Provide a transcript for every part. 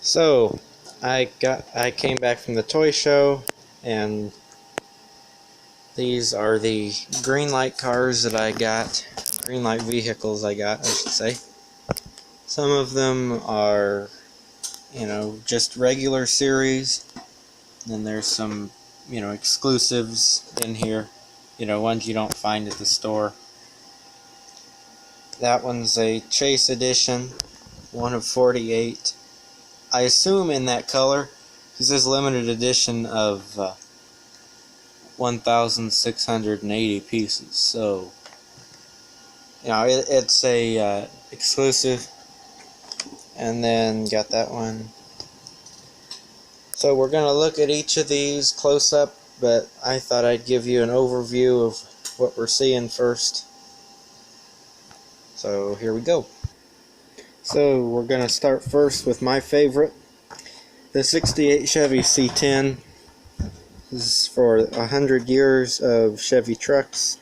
So, I came back from the toy show, and these are the Greenlight cars that I got. Greenlight vehicles I got, I should say. Some of them are, just regular series. Then there's some, exclusives in here. Ones you don't find at the store. That one's a Chase edition, one of 48. I assume in that color, because this is limited edition of 1,680 pieces. So, it's a exclusive. And then got that one. So we're going to look at each of these close up, but I thought I'd give you an overview of what we're seeing first. So here we go. So we're going to start first with my favorite, the 68 Chevy C10. This is for 100 years of Chevy trucks.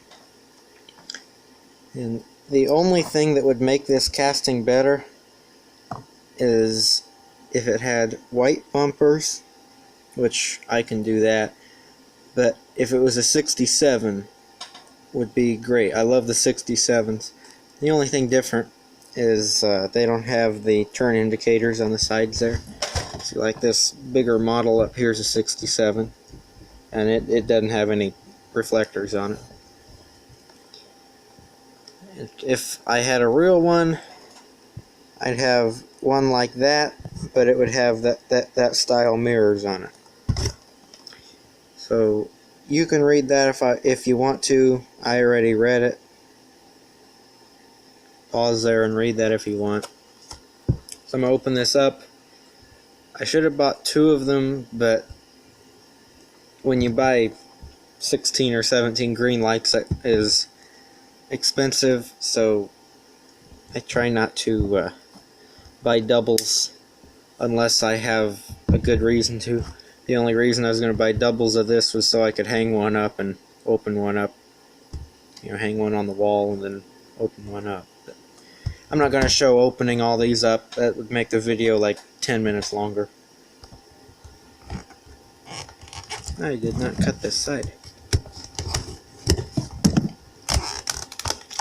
And the only thing that would make this casting better is if it had white bumpers, which I can do that. But if it was a 67, would be great. I love the 67s. The only thing different is they don't have the turn indicators on the sides there. See, like this bigger model up here is a 67, and it doesn't have any reflectors on it. If I had a real one, I'd have one like that, but it would have that style mirrors on it. So you can read that if you want to. I already read it. Pause there and read that if you want. So I'm going to open this up. I should have bought two of them, but when you buy 16 or 17 green lights, that is expensive, so I try not to buy doubles unless I have a good reason to. The only reason I was going to buy doubles of this was so I could hang one up and open one up. Hang one on the wall and then open one up. But I'm not going to show opening all these up. That would make the video like 10 minutes longer. I did not cut this side.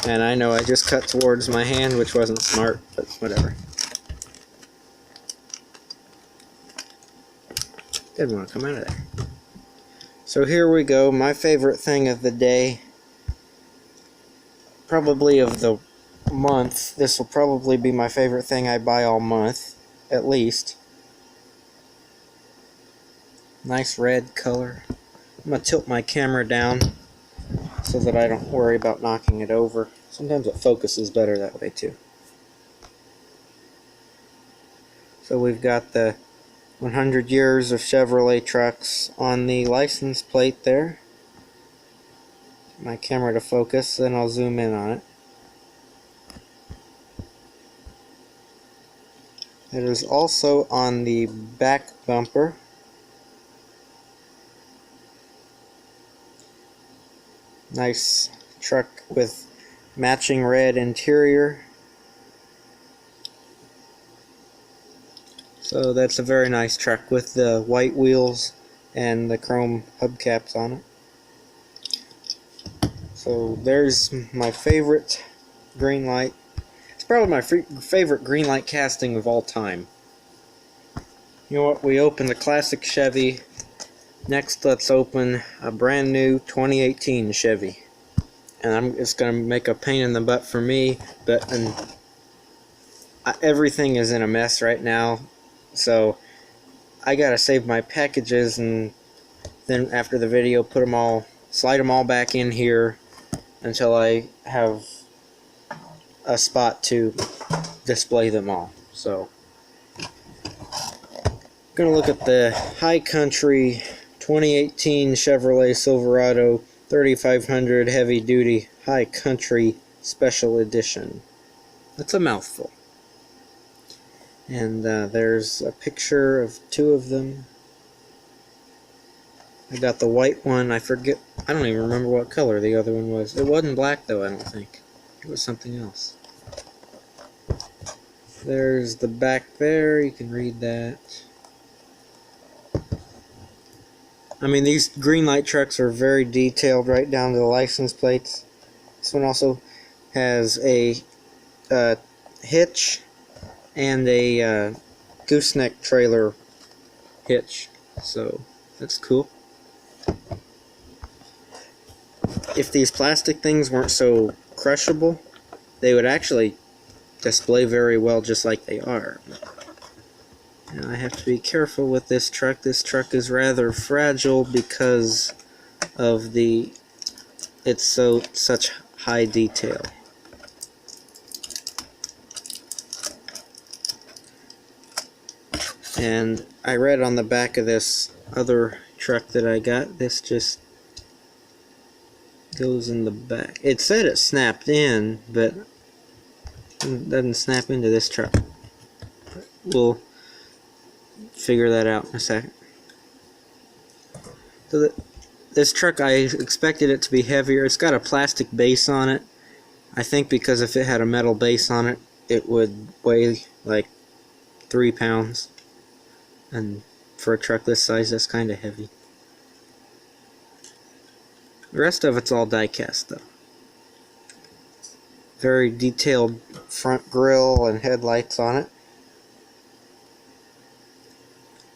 And I know I just cut towards my hand, which wasn't smart, but whatever. Didn't want to come out of there. So here we go, my favorite thing of the day. Probably of the month. This will probably be my favorite thing I buy all month, at least. Nice red color. I'm going to tilt my camera down so that I don't worry about knocking it over. Sometimes it focuses better that way too. So we've got the 100 years of Chevrolet trucks on the license plate there. Get my camera to focus, then I'll zoom in on it. It is also on the back bumper. Nice truck with matching red interior. So that's a very nice truck with the white wheels and the chrome hubcaps on it. So there's my favorite Greenlight. It's probably my favorite Greenlight casting of all time. You know what? We opened the classic Chevy. Next, let's open a brand new 2018 Chevy. And it's going to make a pain in the butt for me, but everything is in a mess right now. So I gotta save my packages, and then after the video slide them all back in here until I have a spot to display them all. So gonna look at the High Country 2018 Chevrolet Silverado 3500 Heavy Duty High Country Special Edition. That's a mouthful. And there's a picture of two of them. I got the white one. I don't even remember what color the other one was. It wasn't black though, I don't think. It was something else. There's the back there, you can read that. I mean, these Greenlight trucks are very detailed right down to the license plates. This one also has a hitch and a gooseneck trailer hitch, so that's cool. If these plastic things weren't so crushable, they would actually display very well just like they are. Now I have to be careful with this truck. This truck is rather fragile because of it's such high detail. And I read on the back of this other truck that I got, this just goes in the back. It said it snapped in, but it doesn't snap into this truck. We'll figure that out in a second. So this truck, I expected it to be heavier. It's got a plastic base on it. I think because if it had a metal base on it, it would weigh like 3 pounds. And for a truck this size, that's kind of heavy. The rest of it's all die-cast though. Very detailed front grille and headlights on it.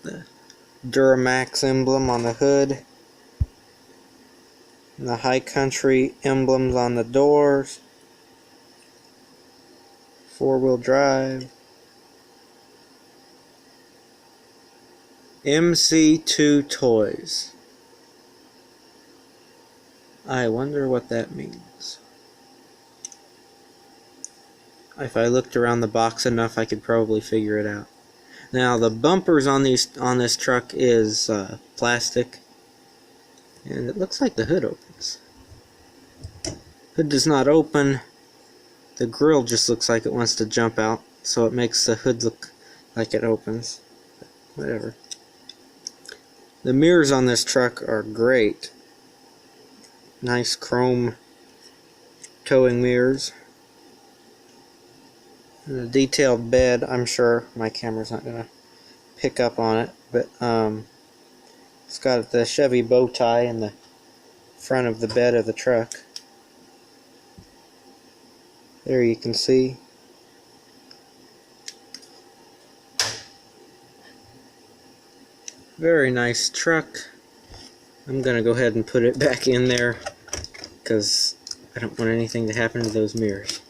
The Duramax emblem on the hood. And the High Country emblems on the doors. 4-wheel drive. MC2 Toys. I wonder what that means. If I looked around the box enough, I could probably figure it out. Now the bumpers on this truck is plastic, and it looks like the hood opens. Hood does not open. The grill just looks like it wants to jump out, so it makes the hood look like it opens. Whatever. The mirrors on this truck are great. Nice chrome towing mirrors. And a detailed bed. I'm sure my camera's not going to pick up on it, but it's got the Chevy bow tie in the front of the bed of the truck. There you can see. Very nice truck. I'm gonna go ahead and put it back in there because I don't want anything to happen to those mirrors.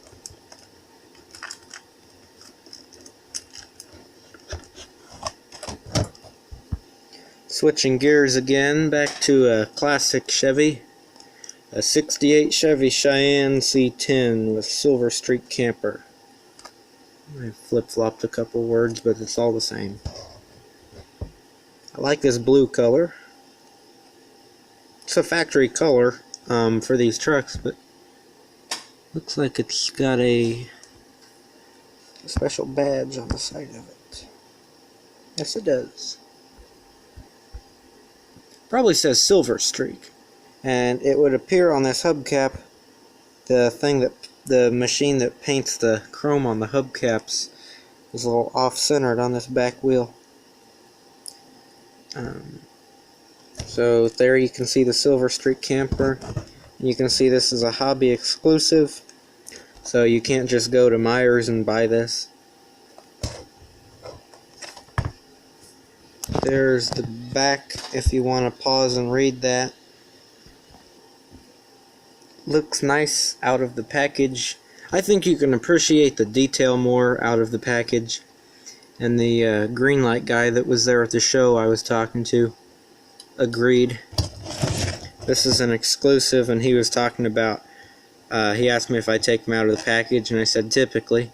Switching gears again, back to a classic Chevy. A 68 Chevy Cheyenne C10 with silver streak camper. I flip-flopped a couple words, but it's all the same. I like this blue color. It's a factory color for these trucks, but looks like it's got a special badge on the side of it. Yes, it does. Probably says silver streak, and it would appear on this hubcap. The machine that paints the chrome on the hubcaps is a little off-centered on this back wheel. So there you can see the silver streak camper. You can see this is a hobby exclusive, so you can't just go to Myers and buy this. There's the back if you want to pause and read that. Looks nice out of the package. I think you can appreciate the detail more out of the package. And the Greenlight guy that was there at the show I was talking to agreed. This is an exclusive, and he was talking about, he asked me if I take them out of the package, and I said typically.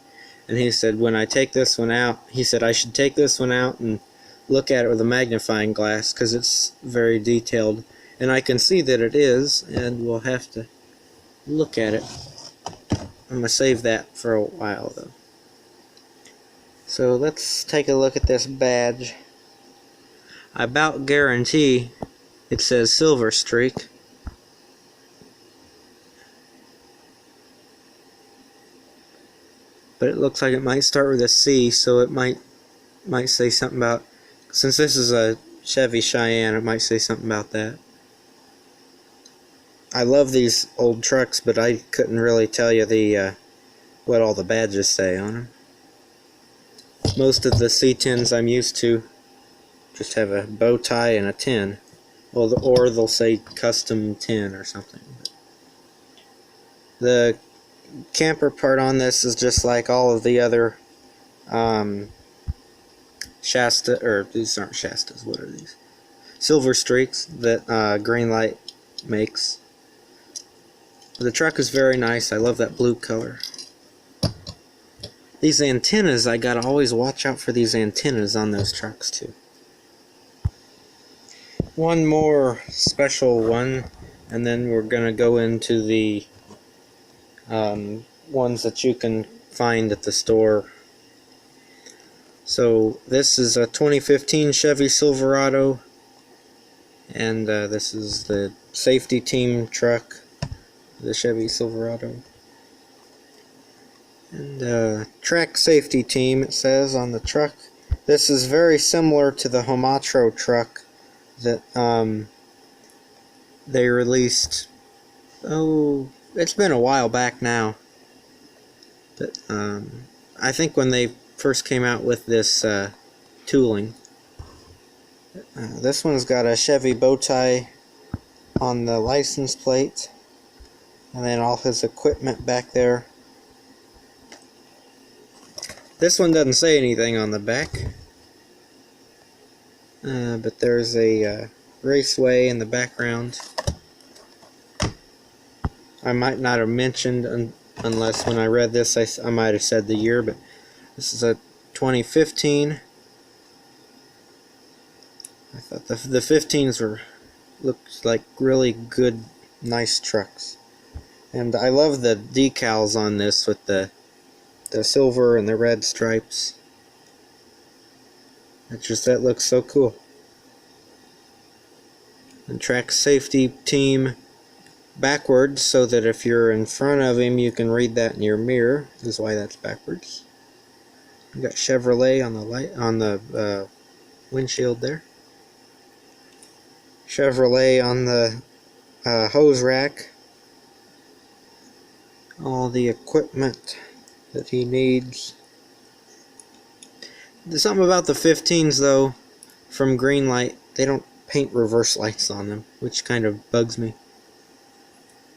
And he said when I take this one out, he said I should take this one out and look at it with a magnifying glass because it's very detailed. And I can see that it is, and we'll have to look at it. I'm going to save that for a while though. So let's take a look at this badge. I about guarantee it says silver streak. but it looks like it might start with a C, so it might say something about, since this is a Chevy Cheyenne, it might say something about that. I love these old trucks, but I couldn't really tell you the what all the badges say on them. Most of the C10s I'm used to just have a bow tie and a 10. Well, or they'll say custom 10 or something. The camper part on this is just like all of the other Shasta, or these aren't Shastas, what are these? Silver Streaks that Greenlight makes. The truck is very nice. I love that blue color. These antennas, I gotta always watch out for these antennas on those trucks too. One more special one, and then we're gonna go into the ones that you can find at the store. So this is a 2015 Chevy Silverado, and this is the safety team truck, the Chevy Silverado. And track safety team, it says on the truck. This is very similar to the Homatro truck that they released, oh, it's been a while back now, but I think when they first came out with this tooling. This one's got a Chevy bow tie on the license plate, and then all his equipment back there. This one doesn't say anything on the back, but there's a raceway in the background. I might not have mentioned, unless when I read this I might have said the year, but this is a 2015. I thought the 15s looked like really good, nice trucks. And I love the decals on this with the silver and the red stripes. That looks so cool. And track safety team backwards, so that if you're in front of him you can read that in your mirror, is why that's backwards. You got Chevrolet on the light, on the windshield there. Chevrolet on the hose rack. All the equipment that he needs. There's something about the 15s though, from Greenlight, they don't paint reverse lights on them, which kind of bugs me.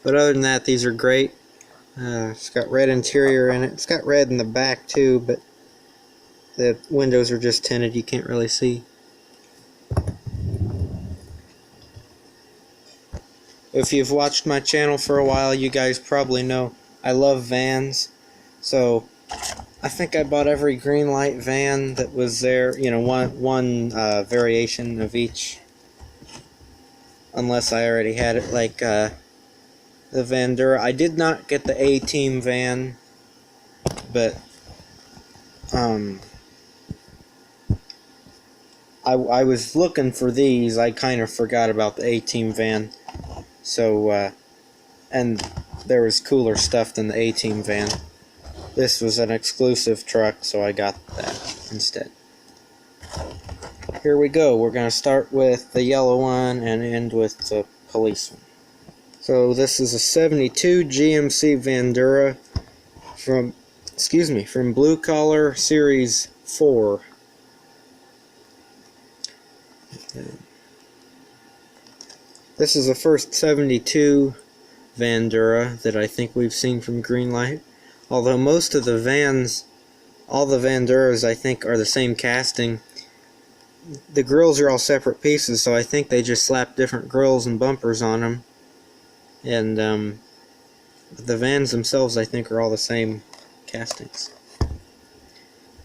But other than that, these are great. It's got red interior in it. It's got red in the back too, but the windows are just tinted, you can't really see. If you've watched my channel for a while, you guys probably know I love vans. So I think I bought every Greenlight van that was there, you know, one variation of each, unless I already had it, like the Vandura. I did not get the A-Team van, but I was looking for these. I kind of forgot about the A-Team van, so and there was cooler stuff than the A-Team van. This was an exclusive truck, so I got that instead. Here we go. We're going to start with the yellow one and end with the police one. So this is a 72 GMC Vandura from Blue Collar Series 4. This is the first 72 Vandura that I think we've seen from Greenlight. Although most of the vans, all the Vanduras I think are the same casting. The grills are all separate pieces, so I think they just slap different grills and bumpers on them. And the vans themselves I think are all the same castings.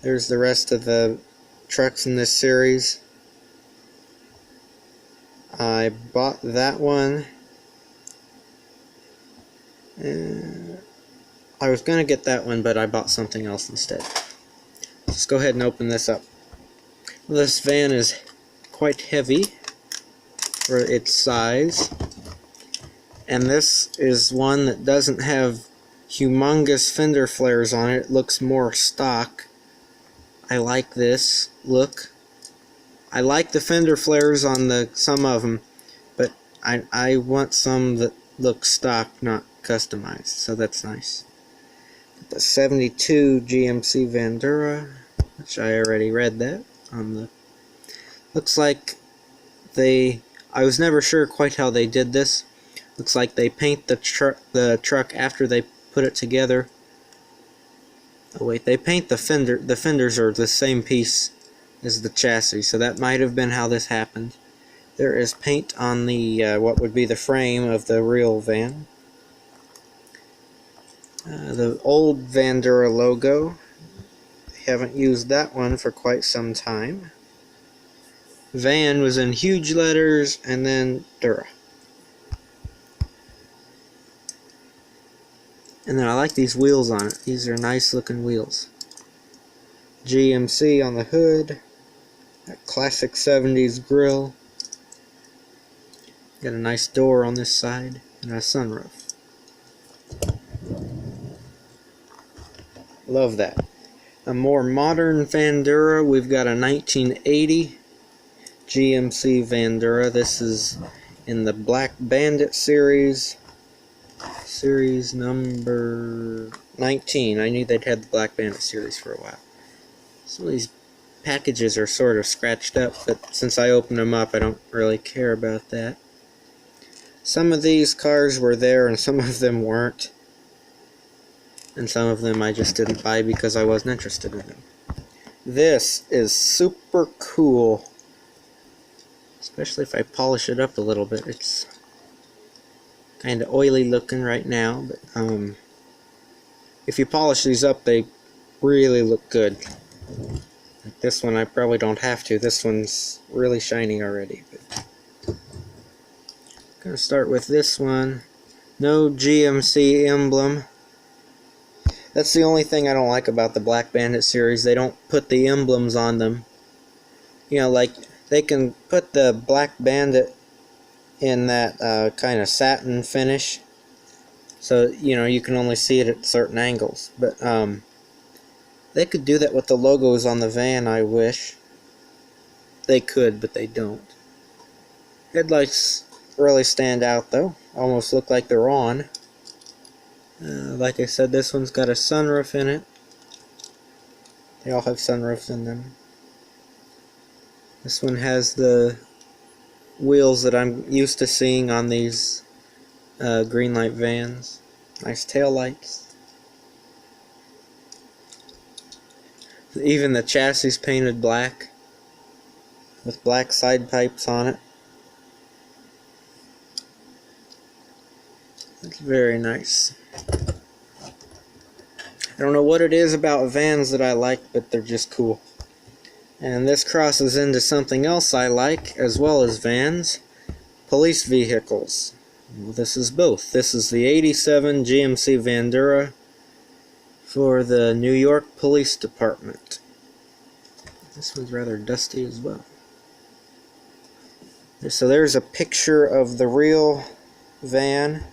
There's the rest of the trucks in this series. I bought that one. I was going to get that one, but I bought something else instead. Let's go ahead and open this up. This van is quite heavy for its size. And this is one that doesn't have humongous fender flares on it. It looks more stock. I like this look. I like the fender flares on some of them, but I want some that look stock, not customized, so that's nice. The 72 GMC Vandura, which I already read that on the. Looks like I was never sure quite how they did this. Looks like they paint the truck after they put it together. Oh wait, they paint the fender. The fenders are the same piece as the chassis, so that might have been how this happened. There is paint on the what would be the frame of the real van. The old Vandura logo. Haven't used that one for quite some time. Van was in huge letters, and then Dura. And then I like these wheels on it. These are nice looking wheels. GMC on the hood. That classic 70s grille. Got a nice door on this side and a sunroof. Love that. A more modern Vandura, we've got a 1980 GMC Vandura. This is in the Black Bandit series. Series number 19. I knew they'd had the Black Bandit series for a while. Some of these packages are sort of scratched up, but since I opened them up, I don't really care about that. Some of these cars were there and some of them weren't. And some of them I just didn't buy because I wasn't interested in them. This is super cool. Especially if I polish it up a little bit. It's kind of oily looking right now, but if you polish these up, they really look good. Like this one, I probably don't have to. This one's really shiny already. But gonna start with this one. No GMC emblem. That's the only thing I don't like about the Black Bandit series. They don't put the emblems on them. You know, like they can put the Black Bandit in that kind of satin finish, so you know you can only see it at certain angles. But they could do that with the logos on the van. I wish they could, but they don't. Headlights really stand out though. Almost look like they're on. Like I said, this one's got a sunroof in it. They all have sunroofs in them. This one has the wheels that I'm used to seeing on these Greenlight vans. Nice tail lights. Even the chassis painted black with black side pipes on it. It's very nice. I don't know what it is about vans that I like, but they're just cool. And this crosses into something else I like, as well as vans. Police vehicles. Well, this is both. This is the 87 GMC Vandura for the New York Police Department. This one's rather dusty as well. So there's a picture of the real van.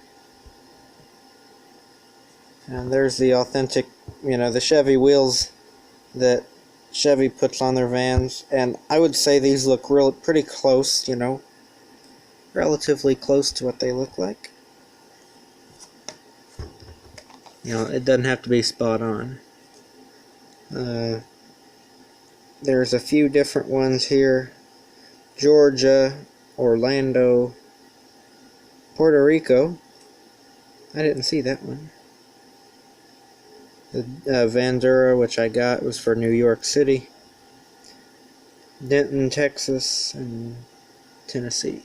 And there's the authentic, you know, the Chevy wheels that Chevy puts on their vans. And I would say these look pretty close, you know, relatively close to what they look like. You know, it doesn't have to be spot on. There's a few different ones here. Georgia, Orlando, Puerto Rico. I didn't see that one. The Vandura, which I got, was for New York City, Denton, Texas, and Tennessee.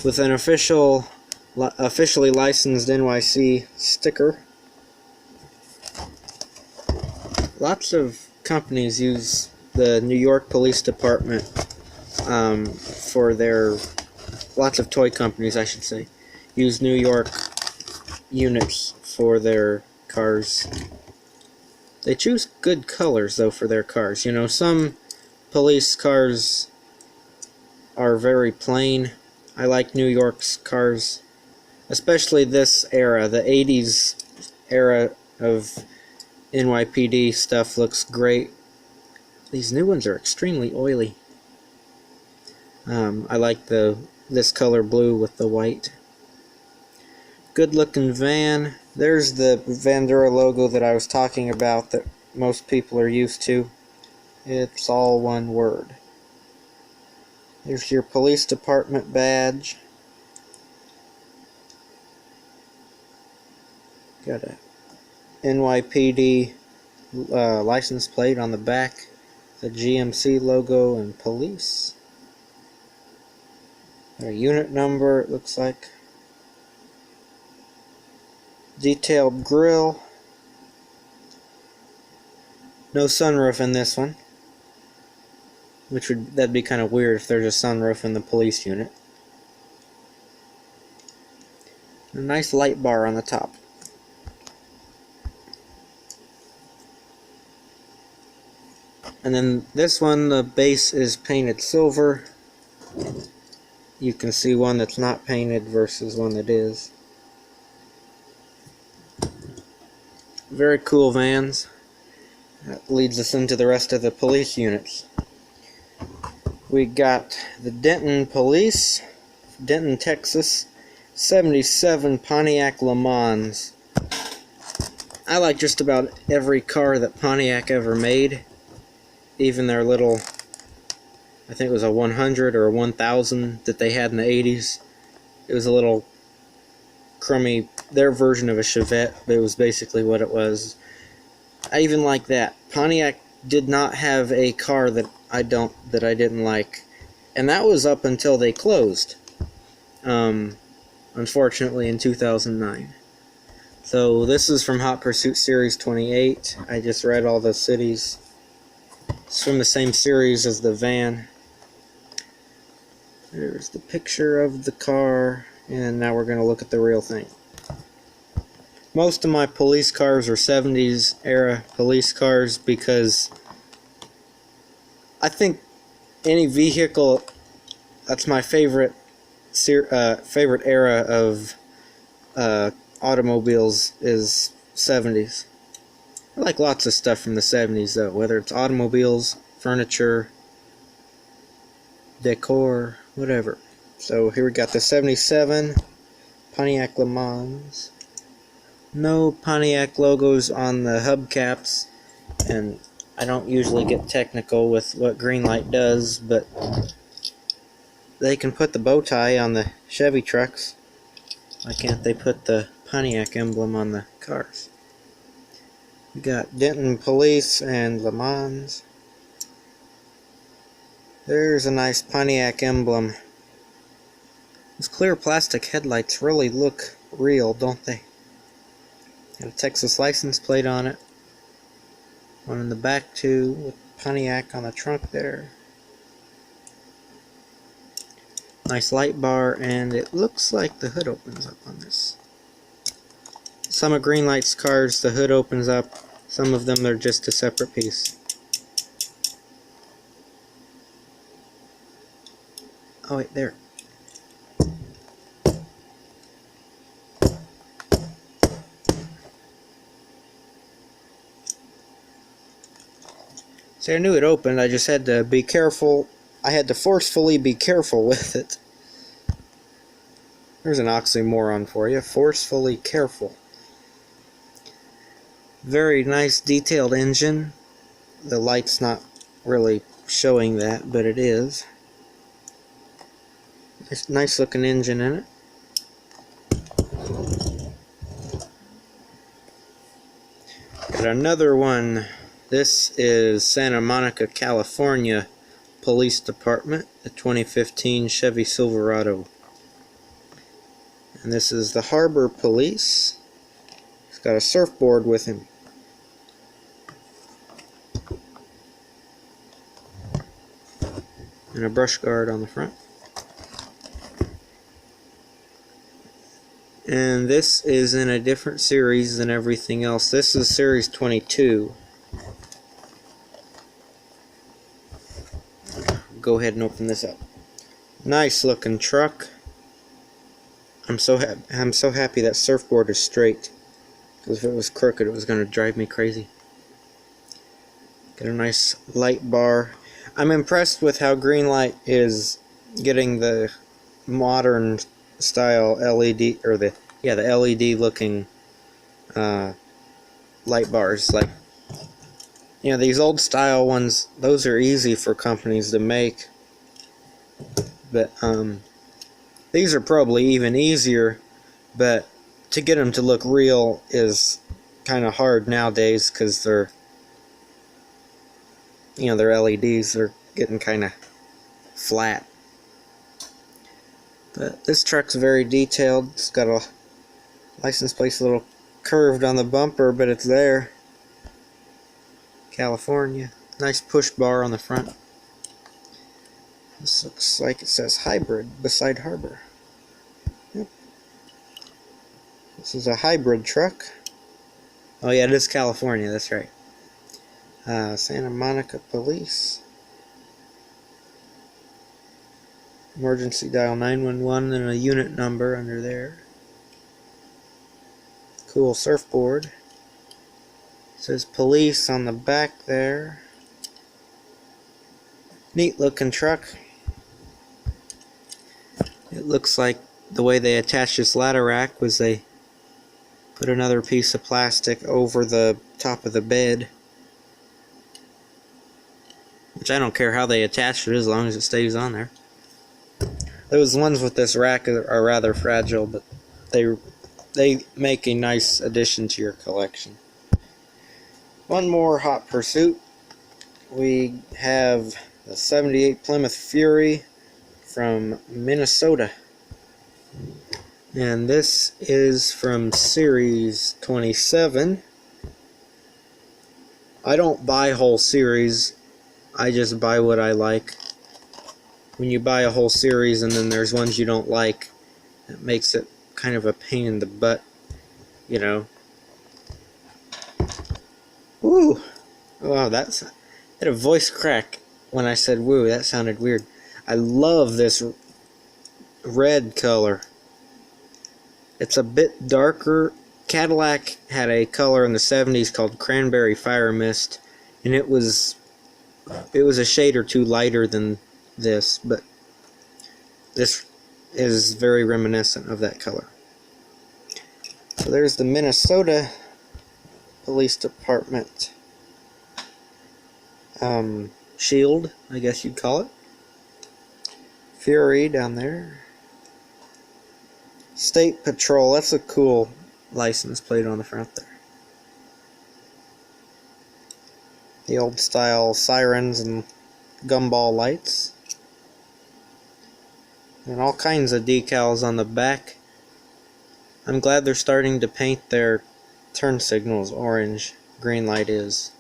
With an officially licensed NYC sticker. Lots of companies use the New York Police Department for their... Lots of toy companies, I should say, use New York units for their cars. They choose good colors though for their cars. You know, some police cars are very plain. I like New York's cars especially this era, the 80s era of NYPD stuff looks great. These new ones are extremely oily. I like this color blue with the white. Good looking van. There's the Vandura logo that I was talking about that most people are used to. It's all one word. There's your police department badge. Got a NYPD license plate on the back. The GMC logo and police. A unit number, it looks like. Detailed grille. No sunroof in this one. That'd be kind of weird if there's a sunroof in the police unit. A nice light bar on the top. And then this one, the base is painted silver. You can see one that's not painted versus one that is. Very cool vans. That leads us into the rest of the police units. We got the Denton Police, Denton, Texas, 77 Pontiac Le Mans. I like just about every car that Pontiac ever made. Even their little, I think it was a 100 or a 1000 that they had in the 80s. It was a little crummy, their version of a Chevette, but it was basically what it was. I even like that. Pontiac did not have a car that I didn't like, and that was up until they closed. Unfortunately, in 2009. So this is from Hot Pursuit Series 28. I just read all the cities. It's from the same series as the van. There's the picture of the car, and now we're going to look at the real thing. Most of my police cars are 70s era police cars because I think any vehicle, that's my favorite era of automobiles is 70s. I like lots of stuff from the 70s though, whether it's automobiles, furniture, decor, whatever. So here we got the 77 Pontiac Le Mans. No Pontiac logos on the hubcaps, and I don't usually get technical with what Greenlight does, but they can put the bow tie on the Chevy trucks. Why can't they put the Pontiac emblem on the cars? We got Denton Police and Le Mans. There's a nice Pontiac emblem. Those clear plastic headlights really look real, don't they? Got a Texas license plate on it. One in the back too, with Pontiac on the trunk there. Nice light bar, and it looks like the hood opens up on this. Some of Greenlight's cars, the hood opens up. Some of them, they're just a separate piece. Oh wait, there. See, I knew it opened, I just had to be careful. I had to forcefully be careful with it. There's an oxymoron for you. Forcefully careful. Very nice detailed engine. The light's not really showing that, but it is. Nice looking engine in it. Got another one. This is Santa Monica, California Police Department, the 2015 Chevy Silverado. And this is the Harbor Police. He's got a surfboard with him. And a brush guard on the front. And this is in a different series than everything else. This is Series 22. Go ahead and open this up. Nice looking truck. I'm so happy that surfboard is straight, because if it was crooked, it was going to drive me crazy. Get a nice light bar. I'm impressed with how Greenlight is getting the modern style LED, or the LED looking light bars. Like, you know, these old style ones, those are easy for companies to make, but these are probably even easier, but to get them to look real is kind of hard nowadays, because they're, you know, their LEDs are getting kind of flat. But this truck's very detailed. It's got a license plate a little curved on the bumper, but it's there. California. Nice push bar on the front. This looks like it says hybrid beside harbor. Yep. This is a hybrid truck. Oh yeah, it is California, that's right. Santa Monica Police. Emergency dial 911 and a unit number under there. Cool surfboard. It says police on the back there. Neat looking truck. It looks like the way they attached this ladder rack was they put another piece of plastic over the top of the bed. Which I don't care how they attach it as long as it stays on there. Those ones with this rack are rather fragile, but they make a nice addition to your collection. One more hot pursuit. We have the 78 Plymouth Fury from Minnesota. And this is from Series 27. I don't buy whole series, I just buy what I like. When you buy a whole series and then there's ones you don't like, it makes it kind of a pain in the butt, you know. Woo! Wow, I had a voice crack when I said woo. That sounded weird. I love this red color. It's a bit darker. Cadillac had a color in the 70s called Cranberry Fire Mist, and it was a shade or two lighter than this, but this is very reminiscent of that color. So there's the Minnesota Police Department shield, I guess you'd call it. Fury down there. State Patrol, that's a cool license plate on the front there. The old style sirens and gumball lights. And all kinds of decals on the back. I'm glad they're starting to paint their turn signals orange. Greenlight is.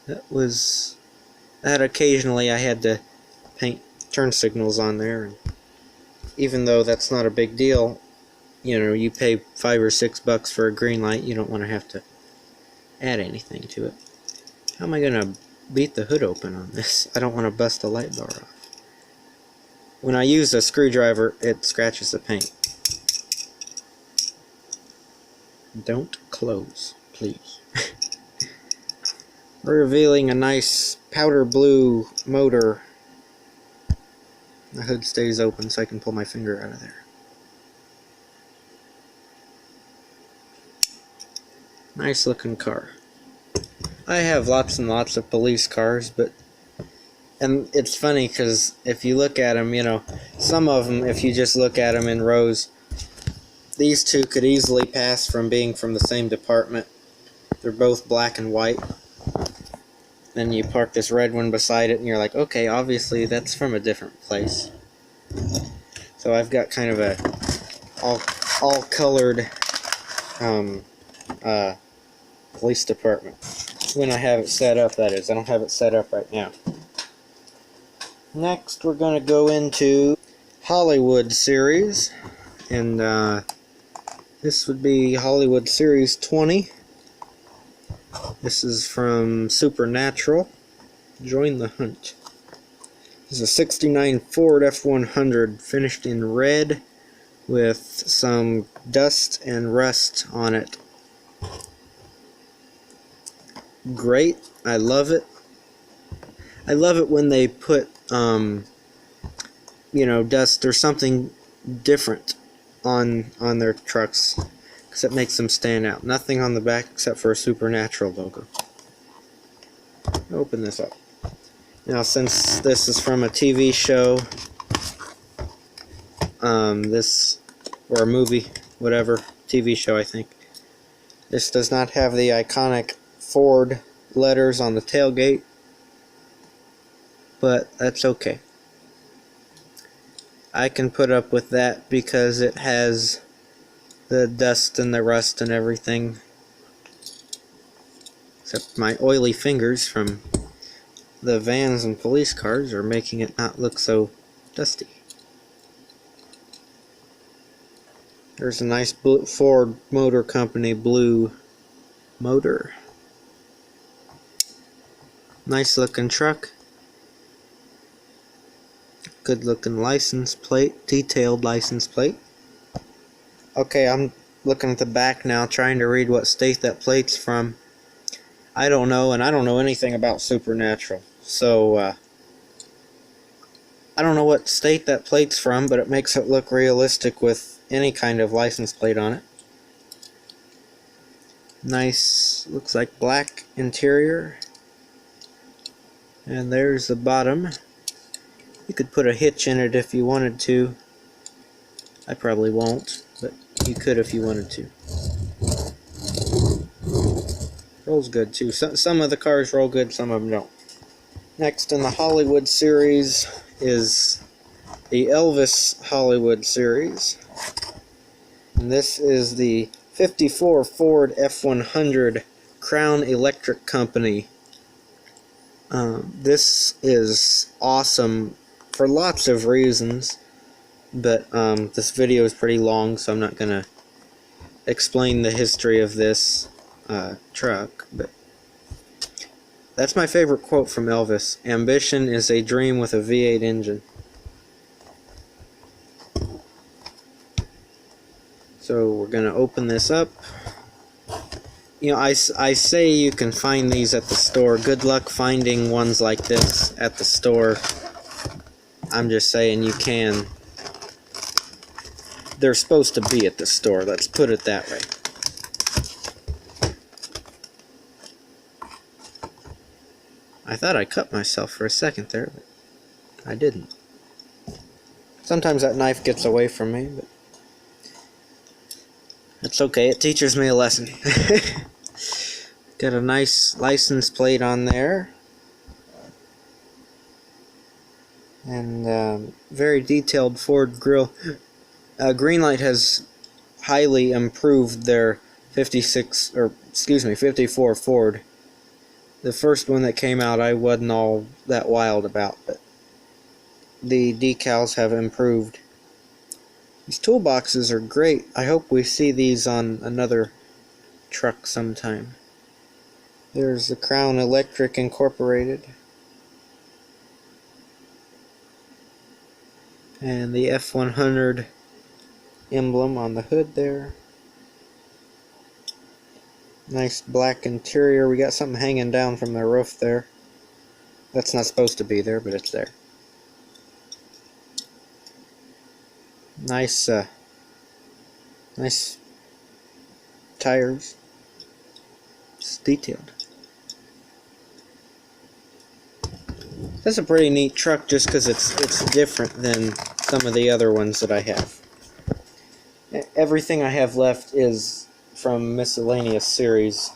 That occasionally I had to paint turn signals on there. And even though that's not a big deal, you know, you pay $5 or $6 for a Greenlight, you don't want to have to add anything to it. How am I going to beat the hood open on this? I don't want to bust the light bar off. When I use a screwdriver, it scratches the paint. Don't close, please. Revealing a nice powder blue motor. The hood stays open so I can pull my finger out of there. Nice looking car. I have lots and lots of police cars, and it's funny because if you look at them, you know, some of them, if you just look at them in rows, these two could easily pass from being from the same department. They're both black and white. Then you park this red one beside it and you're like, okay, obviously that's from a different place. So I've got kind of a all colored police department. When I have it set up, that is. I don't have it set up right now. Next we're going to go into Hollywood series, and this would be Hollywood Series 20. This is from Supernatural. Join the hunt. This is a 69 Ford F100 finished in red with some dust and rust on it. Great. I love it. I love it when they put dust or something different on their trucks, because it makes them stand out. Nothing on the back except for a Supernatural logo. Open this up. Now, since this is from a TV show, or a movie, whatever, TV show, I think, this does not have the iconic Ford letters on the tailgate, but that's okay. I can put up with that because it has the dust and the rust and everything, except my oily fingers from the vans and police cars are making it not look so dusty. There's a nice Ford Motor Company blue motor. Nice looking truck. Good looking license plate, detailed license plate. Okay, I'm looking at the back now, trying to read what state that plate's from. I don't know, and I don't know anything about Supernatural. So, I don't know what state that plate's from, but it makes it look realistic with any kind of license plate on it. Nice, looks like black interior. And there's the bottom. You could put a hitch in it if you wanted to. I probably won't, but you could if you wanted to. Rolls good too. Some of the cars roll good, some of them don't. Next in the Hollywood series is the Elvis Hollywood series. And this is the 54 Ford F100 Crown Electric Company. This is awesome for lots of reasons, but this video is pretty long, so I'm not going to explain the history of this truck, but that's my favorite quote from Elvis. Ambition is a dream with a V8 engine. So we're going to open this up. You know, I say you can find these at the store. Good luck finding ones like this at the store. I'm just saying you can. They're supposed to be at the store. Let's put it that way. I thought I cut myself for a second there, but I didn't. Sometimes that knife gets away from me, but it's okay. It teaches me a lesson. Got a nice license plate on there. And very detailed Ford grille. Greenlight has highly improved their 54 Ford. The first one that came out I wasn't all that wild about, but the decals have improved. These toolboxes are great. I hope we see these on another truck sometime. There's the Crown Electric Incorporated. And the F100 emblem on the hood there. Nice black interior. We got something hanging down from the roof there. That's not supposed to be there, but it's there. Nice tires. It's detailed. That's a pretty neat truck just because it's different than some of the other ones that I have. Everything I have left is from miscellaneous series.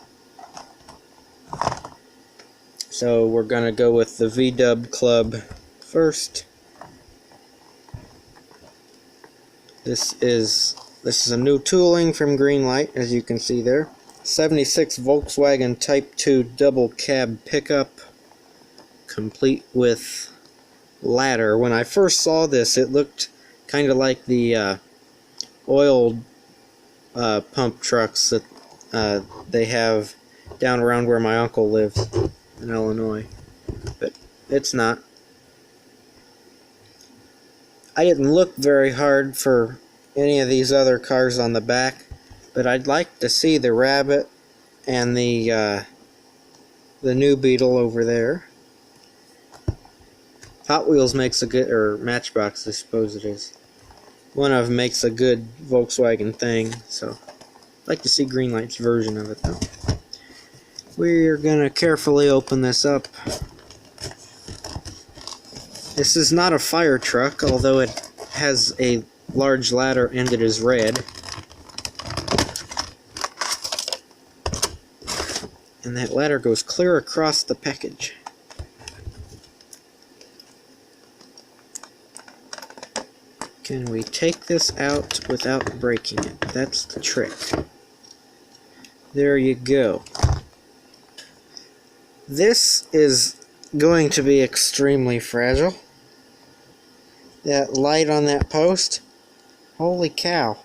So we're gonna go with the V-Dub Club first. This is a new tooling from Greenlight, as you can see there. 76 Volkswagen Type 2 double cab pickup, complete with ladder. When I first saw this, it looked kind of like the oil pump trucks that they have down around where my uncle lives in Illinois, but it's not. I didn't look very hard for any of these other cars on the back, but I'd like to see the Rabbit and the new Beetle over there. Hot Wheels makes a good, or Matchbox I suppose it is. One of them makes a good Volkswagen thing, so I'd like to see Greenlight's version of it though. We're gonna carefully open this up. This is not a fire truck, although it has a large ladder and it is red. And that ladder goes clear across the package. Can we take this out without breaking it? That's the trick. There you go. This is going to be extremely fragile. That light on that post, holy cow.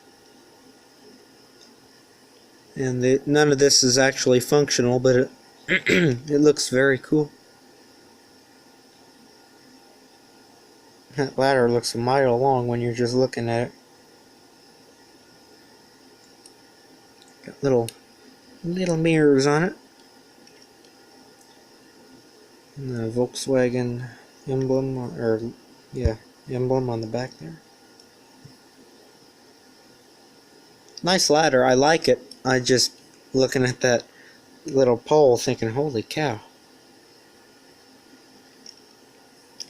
And none of this is actually functional, but it, it looks very cool. That ladder looks a mile long when you're just looking at it. Got little mirrors on it. And the Volkswagen emblem, emblem on the back there. Nice ladder, I like it. I just looking at that little pole thinking, holy cow.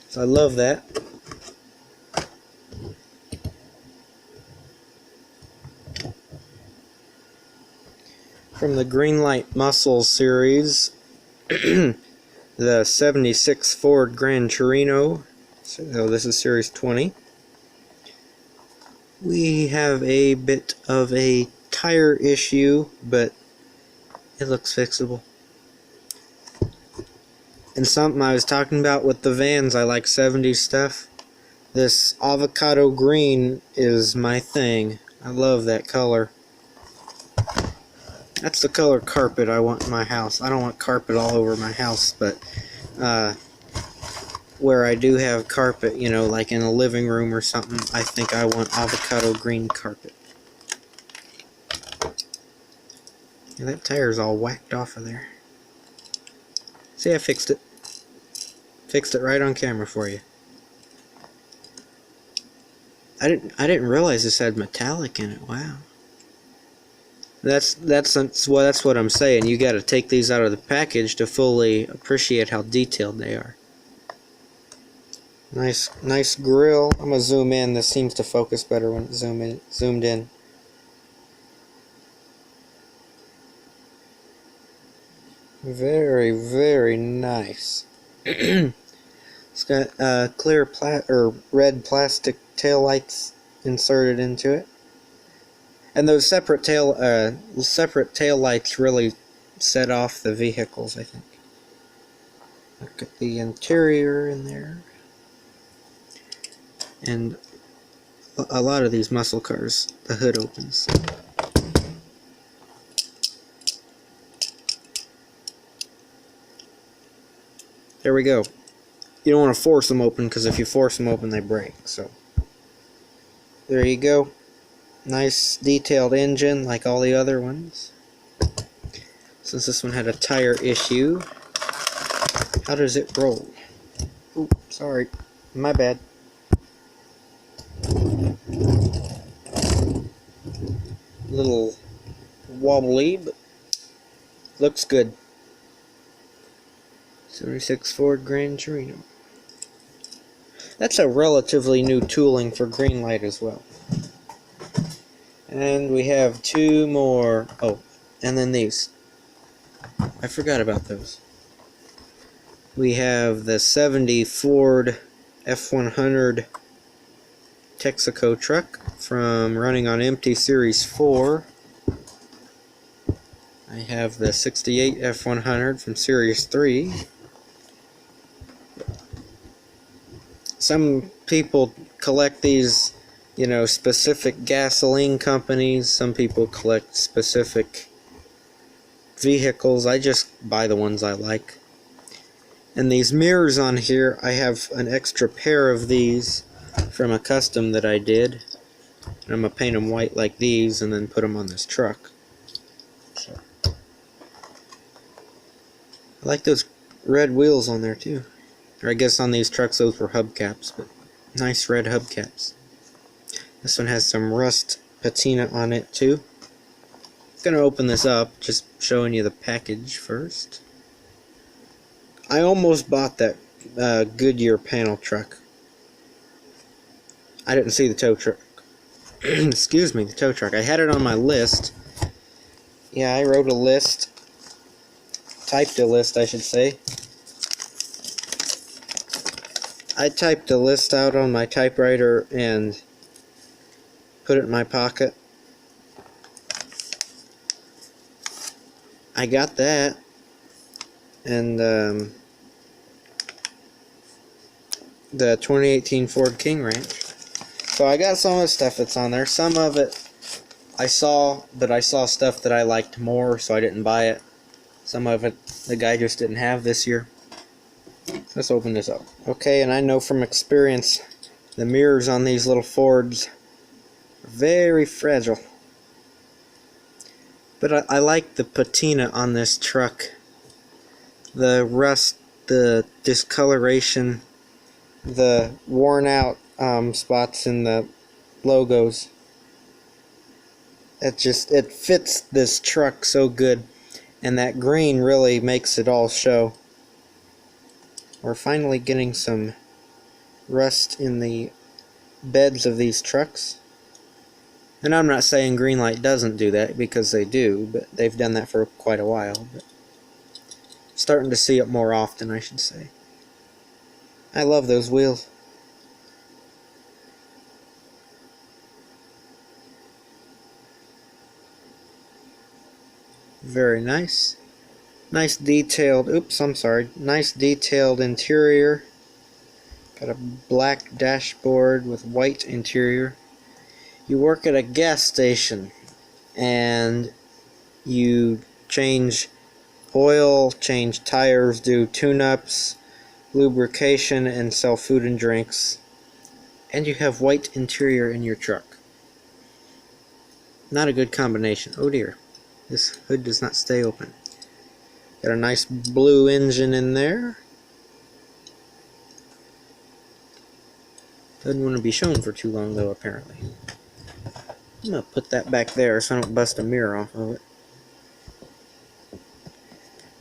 So I love that. From the Greenlight Muscle series, the 76 Ford Gran Torino. So this is series 20. We have a bit of a tire issue, but it looks fixable. And something I was talking about with the vans, I like 70s stuff. This avocado green is my thing. I love that color. That's the color carpet I want in my house. I don't want carpet all over my house, but where I do have carpet, you know, like in a living room or something, I think I want avocado green carpet. Yeah, that tire's all whacked off of there. See, I fixed it. Fixed it right on camera for you. I didn't realize this had metallic in it. Wow. That's what I'm saying. You got to take these out of the package to fully appreciate how detailed they are. Nice grill. I'm gonna zoom in. This seems to focus better when it's zoomed in. Very, very nice. It's got clear red plastic tail lights inserted into it. And those separate tail lights really set off the vehicles, I think. Look at the interior in there. And a lot of these muscle cars, the hood opens. There we go. You don't want to force them open, because if you force them open, they break. So there you go. Nice detailed engine like all the other ones. Since this one had a tire issue, how does it roll? Ooh, sorry, my bad. Little wobbly, but looks good. 76 Ford Gran Torino. That's a relatively new tooling for Greenlight as well. And we have two more. Oh, and then these. I forgot about those. We have the 70 Ford F100 Texaco truck from Running on Empty Series 4. I have the 68 F100 from Series 3. Some people collect these, you know, specific gasoline companies. Some people collect specific vehicles. I just buy the ones I like. And these mirrors on here, I have an extra pair of these from a custom that I did. And I'm going to paint them white like these and then put them on this truck. So, I like those red wheels on there too. Or I guess on these trucks those were hubcaps, but nice red hubcaps. This one has some rust patina on it too. I'm going to open this up, just showing you the package first. I almost bought that Goodyear panel truck. I didn't see the tow truck. Excuse me, the tow truck. I had it on my list. Yeah, I wrote a list. Typed a list, I should say. I typed a list out on my typewriter and put it in my pocket. I got that. And the 2018 Ford King Ranch. So I got some of the stuff that's on there. Some of it I saw, but I saw stuff that I liked more, so I didn't buy it. Some of it the guy just didn't have this year. Let's open this up. Okay, and I know from experience the mirrors on these little Fords are very fragile. But I like the patina on this truck. The rust, the discoloration, the worn out spots in the logos. It fits this truck so good, and that green really makes it all show. We're finally getting some rust in the beds of these trucks. And I'm not saying Greenlight doesn't do that, because they do, but they've done that for quite a while. But starting to see it more often, I should say. I love those wheels. Very nice. Nice detailed, nice detailed interior. Got a black dashboard with white interior. You work at a gas station and you change oil, change tires, do tune-ups, lubrication, and sell food and drinks. And you have white interior in your truck. Not a good combination. Oh dear. This hood does not stay open. Got a nice blue engine in there. Doesn't want to be shown for too long though, apparently. I'm going to put that back there so I don't bust a mirror off of it.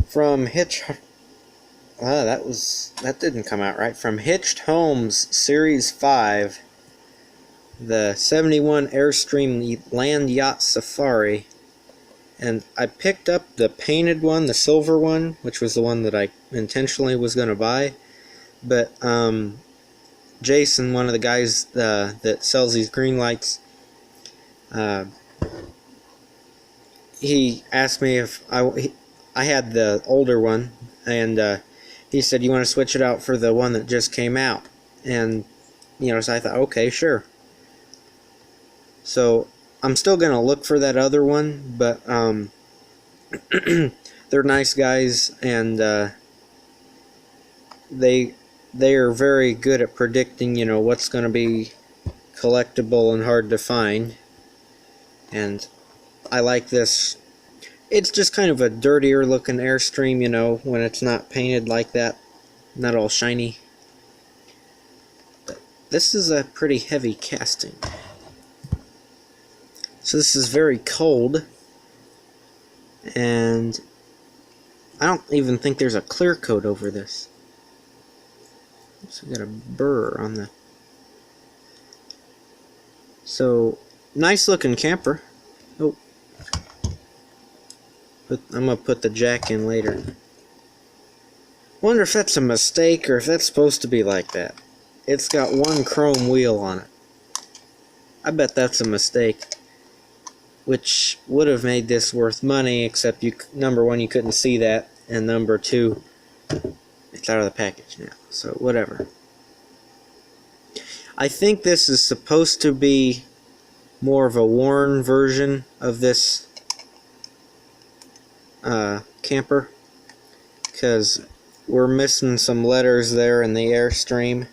From that didn't come out right. From Hitched Homes Series 5, the 71 Airstream Land Yacht Safari. And I picked up the painted one, the silver one, which was the one that I intentionally was going to buy. But Jason, one of the guys that sells these Greenlights, he asked me if I had the older one, and he said, "You want to switch it out for the one that just came out?" And so I thought, okay, sure. So I'm still gonna look for that other one, but they're nice guys, and they are very good at predicting, what's going to be collectible and hard to find. And I like this. It's just kind of a dirtier looking Airstream, when it's not painted like that, not all shiny. But this is a pretty heavy casting. So this is very cold, and I don't even think there's a clear coat over this. So we got a burr on the... So, nice looking camper. Oh, but I'm going to put the jack in later. Wonder if that's a mistake or if that's supposed to be like that. It's got one chrome wheel on it. I bet that's a mistake, which would have made this worth money, except number one, you couldn't see that, and number two, it's out of the package now, so whatever. I think this is supposed to be more of a worn version of this camper, because we're missing some letters there in the Airstream.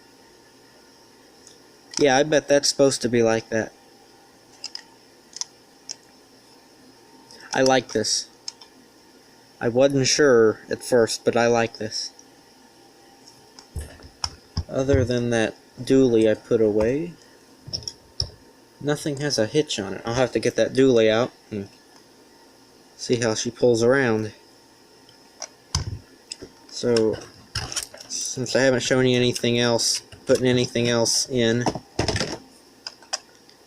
Yeah, I bet that's supposed to be like that. I like this. I wasn't sure at first, but I like this. Other than that dually I put away, nothing has a hitch on it. I'll have to get that dually out and see how she pulls around. So, since I haven't shown you anything else, putting anything else in,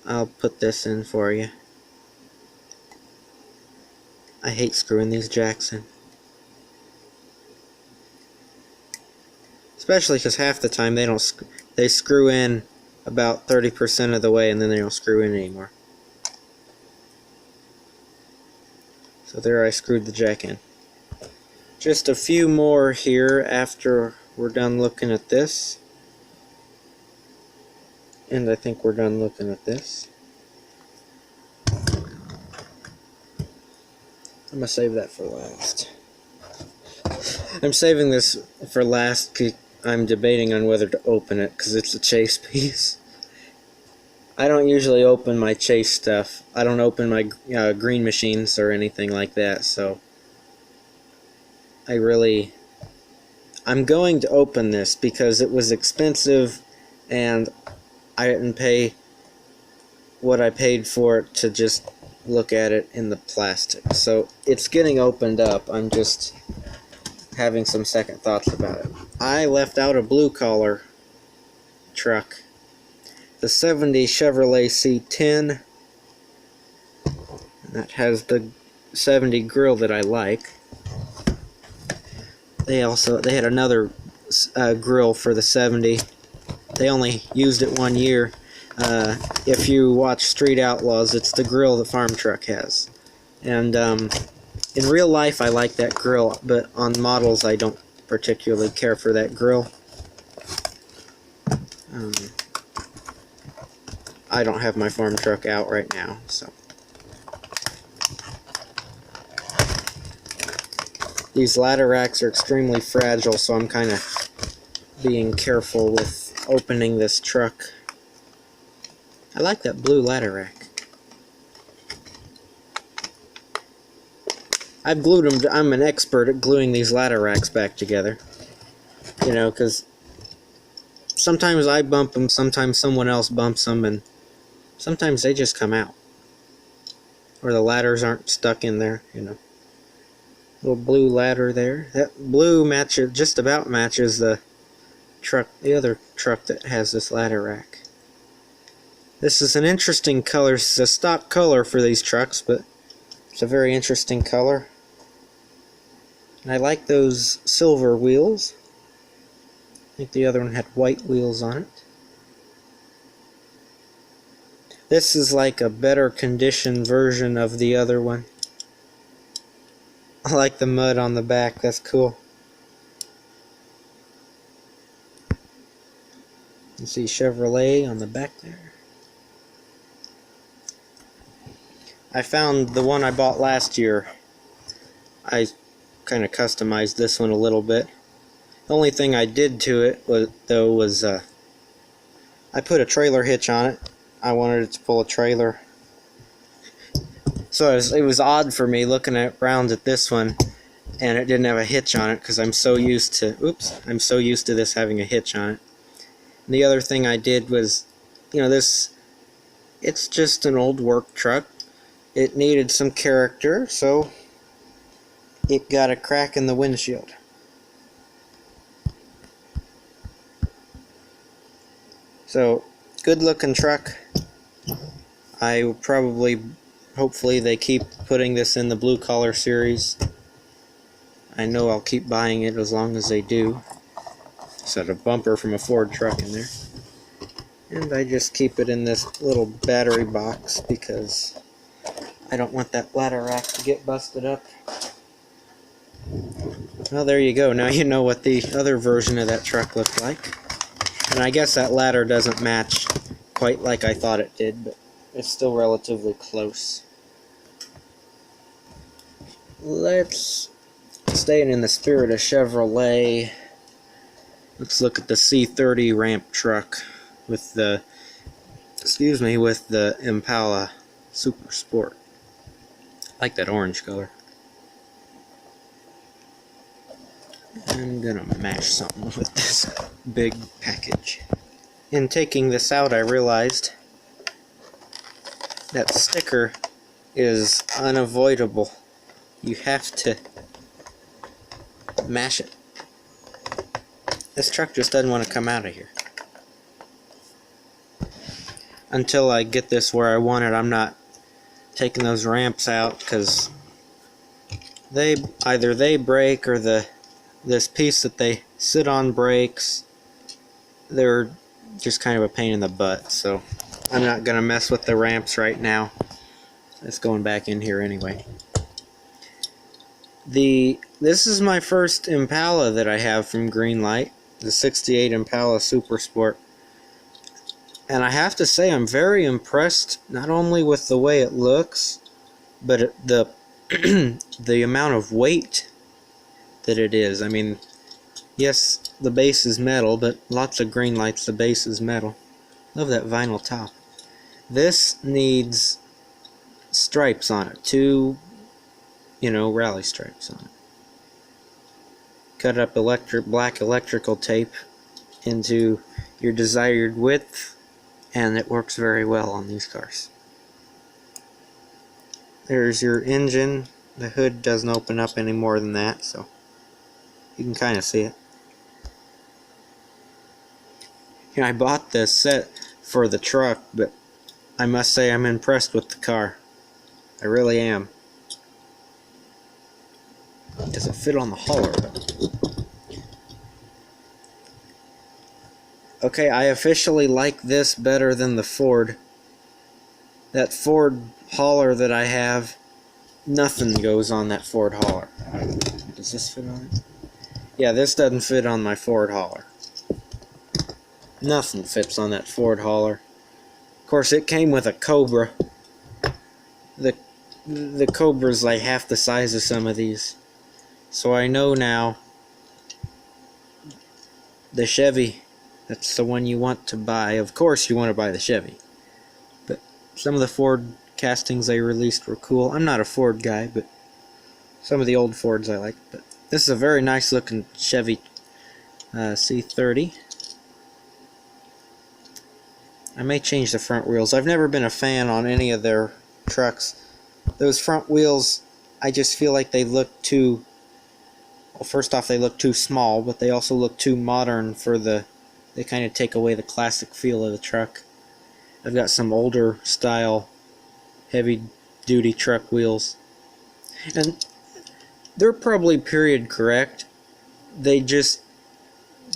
I'll put this in for you. I hate screwing these jacks in. Especially because half the time they screw in about 30% of the way and then they don't screw in anymore. So there, I screwed the jack in. Just a few more here after we're done looking at this. And I think we're done looking at this. I'm going to save that for last. I'm saving this for last because I'm debating on whether to open it because it's a chase piece. I don't usually open my chase stuff. I don't open my green machines or anything like that, so I'm going to open this because it was expensive and I didn't pay what I paid for it to just look at it in the plastic. So it's getting opened up. I'm just having some second thoughts about it. I left out a blue collar truck. The 70 Chevrolet C10. That has the 70 grill that I like. They had another grill for the 70. They only used it 1 year. If you watch Street Outlaws, it's the grill the farm truck has. And in real life I like that grill, but on models I don't particularly care for that grill. I don't have my farm truck out right now, so. These ladder racks are extremely fragile, so I'm kind of being careful with opening this truck. I like that blue ladder rack. I've glued them. I'm an expert at gluing these ladder racks back together. You know, because sometimes I bump them, sometimes someone else bumps them, and sometimes they just come out. Or the ladders aren't stuck in there, you know. Little blue ladder there. That blue matches, just about matches the truck, the other truck that has this ladder rack. This is an interesting color. It's a stock color for these trucks, but it's a very interesting color. And I like those silver wheels. I think the other one had white wheels on it. This is like a better conditioned version of the other one. I like the mud on the back. That's cool. You see Chevrolet on the back there. I found the one I bought last year. I kind of customized this one a little bit. The only thing I did to it was I put a trailer hitch on it. I wanted it to pull a trailer. So it was odd for me looking around at this one and it didn't have a hitch on it because I'm so used to this having a hitch on it. And the other thing I did was, you know, it's just an old work truck. It needed some character, so it got a crack in the windshield. So, good looking truck. I will probably, hopefully they keep putting this in the blue collar series. I know I'll keep buying it as long as they do. Set a bumper from a Ford truck in there. And I just keep it in this little battery box because I don't want that ladder rack to get busted up. Well, there you go. Now you know what the other version of that truck looked like. And I guess that ladder doesn't match quite like I thought it did, but it's still relatively close. Let's, staying in the spirit of Chevrolet, let's look at the C30 ramp truck with the, with the Impala Super Sport. I like that orange color. I'm gonna mash something with this big package. In taking this out, I realized that sticker is unavoidable. You have to mash it. This truck just doesn't want to come out of here. Until I get this where I want it, I'm not taking those ramps out, because either they break or this piece that they sit on breaks. They're just kind of a pain in the butt, so I'm not gonna mess with the ramps right now. It's going back in here anyway. This is my first Impala that I have from Greenlight, the 68 Impala Super Sport. And I have to say, I'm very impressed, not only with the way it looks, but the amount of weight that it is. I mean, yes, the base is metal, but lots of Greenlights, the base is metal. Love that vinyl top. This needs stripes on it, 2, rally stripes on it. Cut up black electrical tape into your desired width, and it works very well on these cars. There's your engine. The hood doesn't open up any more than that, so you can kind of see it. I bought this set for the truck, but I must say I'm impressed with the car. I really am. Does it fit on the hauler? Okay, I officially like this better than the Ford. That Ford hauler that I have, nothing goes on that Ford hauler. Does this fit on it? Yeah, this doesn't fit on my Ford hauler. Nothing fits on that Ford hauler. Of course, it came with a Cobra. The Cobra's like half the size of some of these. So I know now the Chevy, that's the one you want to buy. Of course you want to buy the Chevy. But some of the Ford castings they released were cool. I'm not a Ford guy, but some of the old Fords I like. But this is a very nice looking Chevy C30. I may change the front wheels. I've never been a fan on any of their trucks. Those front wheels, I just feel like they look too... Well, first off, they look too small, but they also look too modern for the... They kind of take away the classic feel of the truck. I've got some older style, heavy-duty truck wheels. And they're probably period correct. They just...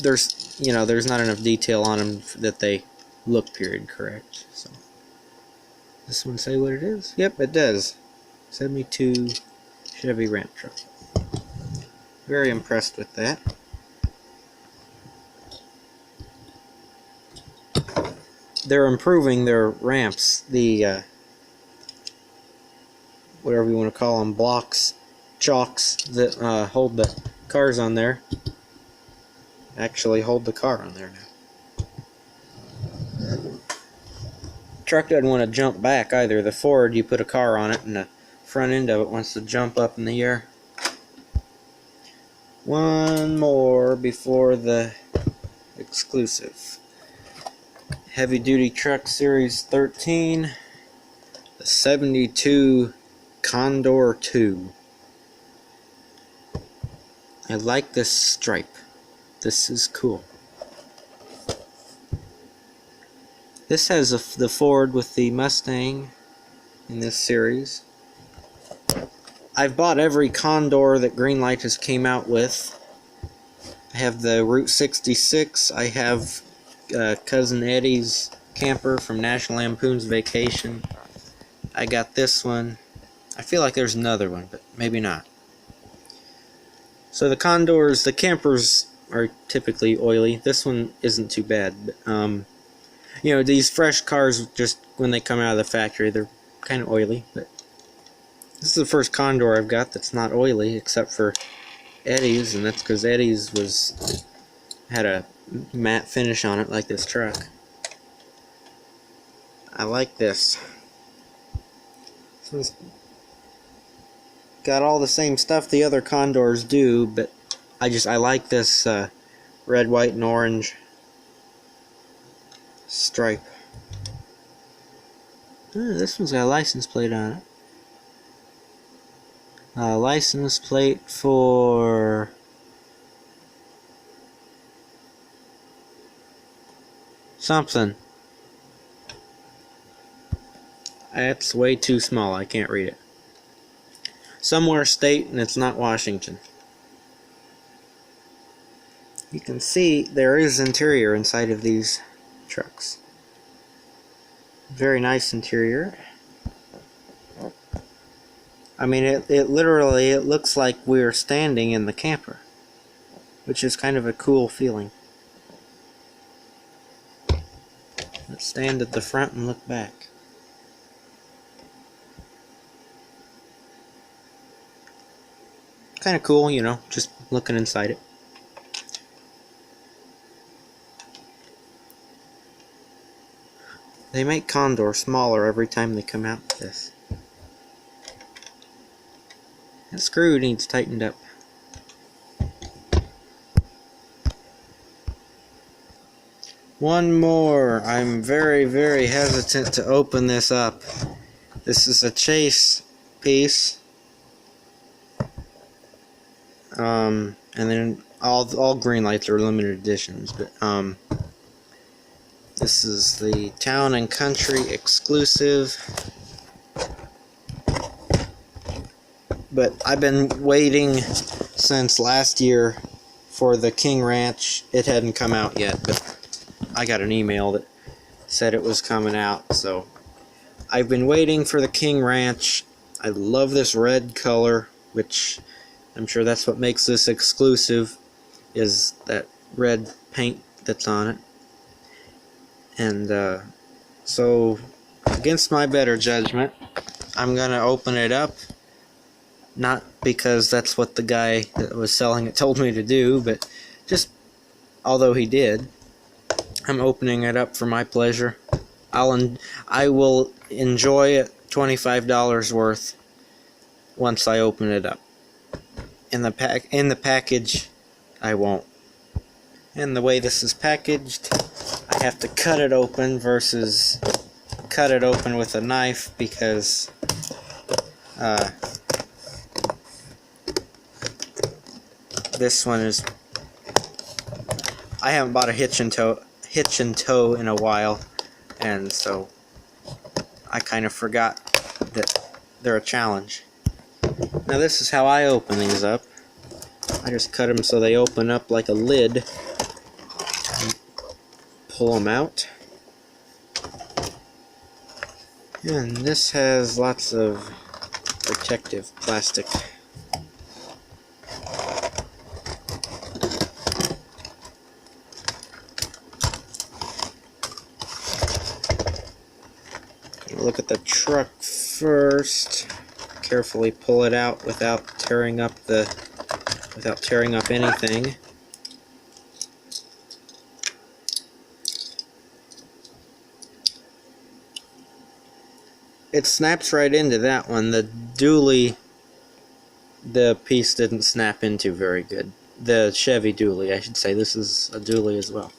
There's not enough detail on them that they look period correct. So this one say what it is? Yep, it does. 72 Chevy ramp truck. Very impressed with that. They're improving their ramps, the whatever you want to call them, chocks that hold the cars on there. Actually hold the car on there now. Truck doesn't want to jump back either. The Ford, you put a car on it and the front end of it wants to jump up in the air. One more before the exclusive. Heavy duty truck series 13, the 72 Condor 2. I like this stripe. This is cool. This has the Ford with the Mustang in this series. I've bought every Condor that Greenlight has came out with. I have the Route 66. I have Cousin Eddie's camper from National Lampoon's Vacation. I got this one. I feel like there's another one, but maybe not. So the Condors, the campers are typically oily. This one isn't too bad. But, these fresh cars, just when they come out of the factory, they're kind of oily. But this is the first Condor I've got that's not oily, except for Eddie's, and that's because Eddie's had a matte finish on it like this truck. I like this. got all the same stuff the other Condors do, but I like this red, white, and orange stripe. This one's got a license plate on it. License plate for something. That's way too small. I can't read it. Somewhere state, and it's not Washington. You can see there is interior inside of these trucks. Very nice interior. I mean, it literally, it looks like we're standing in the camper, which is kind of a cool feeling. Let's stand at the front and look back. Kind of cool, you know, just looking inside it. They make Condor smaller every time they come out with this. That screw needs tightened up. One more. I'm very, very hesitant to open this up. This is a chase piece. And then all Greenlights are limited editions, but this is the Town and Country exclusive. But I've been waiting since last year for the King Ranch. It hadn't come out yet, but I got an email that said it was coming out, so I've been waiting for the King Ranch. I love this red color, which I'm sure that's what makes this exclusive, is that red paint that's on it. And so, against my better judgment, I'm going to open it up. Not because that's what the guy that was selling it told me to do, but just, although he did, I'm opening it up for my pleasure. I will enjoy it $25 worth once I open it up. In the package, I won't. And the way this is packaged, I have to cut it open versus cut it open with a knife because this one is, I haven't bought a hitch and tow in a while, and so I kind of forgot that they're a challenge. Now this is how I open these up. I just cut them so they open up like a lid. And pull them out. And this has lots of protective plastic. Look at the truck first. Carefully pull it out without tearing up anything. It snaps right into that one. The dually, the piece didn't snap into very good. The Chevy dually, I should say. This is a dually as well.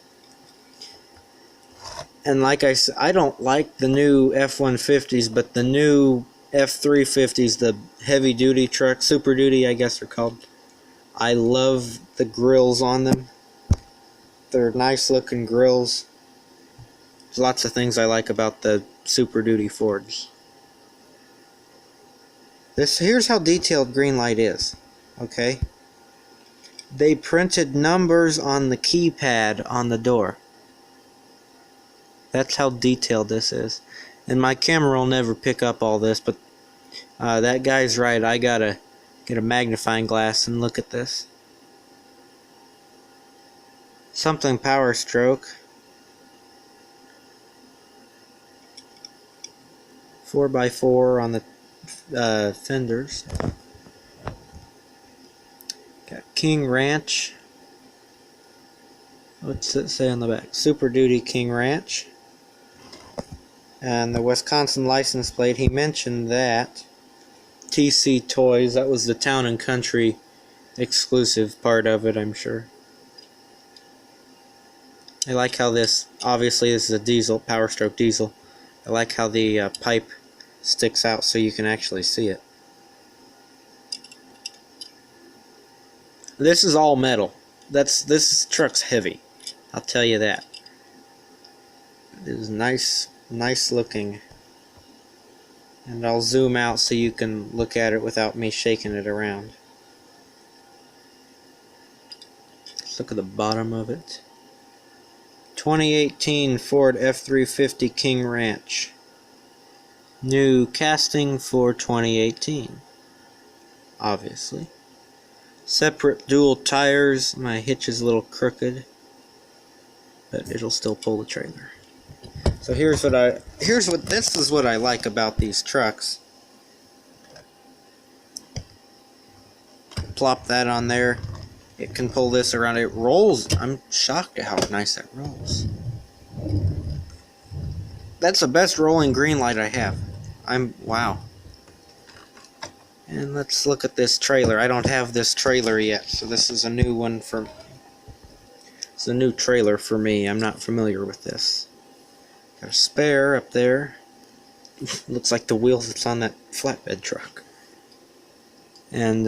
And like I said, I don't like the new F-150s, but the new F-350s, the heavy-duty trucks, Super Duty, I guess they're called. I love the grills on them. They're nice-looking grills. There's lots of things I like about the Super Duty Fords. Here's how detailed Greenlight is. Okay? They printed numbers on the keypad on the door. That's how detailed this is. And my camera will never pick up all this, but that guy's right. I gotta get a magnifying glass and look at this. Something power stroke. 4x4 on the fenders. Got King Ranch. What's it say on the back? Super Duty King Ranch. And the Wisconsin license plate, he mentioned that TC Toys. That was the Town and Country exclusive part of it, I'm sure. I like how this, obviously this is a diesel, Power Stroke diesel. I like how the pipe sticks out so you can actually see it. This is all metal. This truck's heavy, I'll tell you that. It is nice looking. And I'll zoom out so you can look at it without me shaking it around. Let's look at the bottom of it. 2018 Ford F350 King Ranch. New casting for 2018. Obviously. Separate dual tires. My hitch is a little crooked, but it'll still pull the trailer. So this is what I like about these trucks. Plop that on there. It can pull this around. It rolls. I'm shocked at how nice that rolls. That's the best rolling Greenlight I have. Wow. And let's look at this trailer. I don't have this trailer yet, so this is a new one for. It's a new trailer for me. I'm not familiar with this. Got a spare up there. Looks like the wheels that's on that flatbed truck. And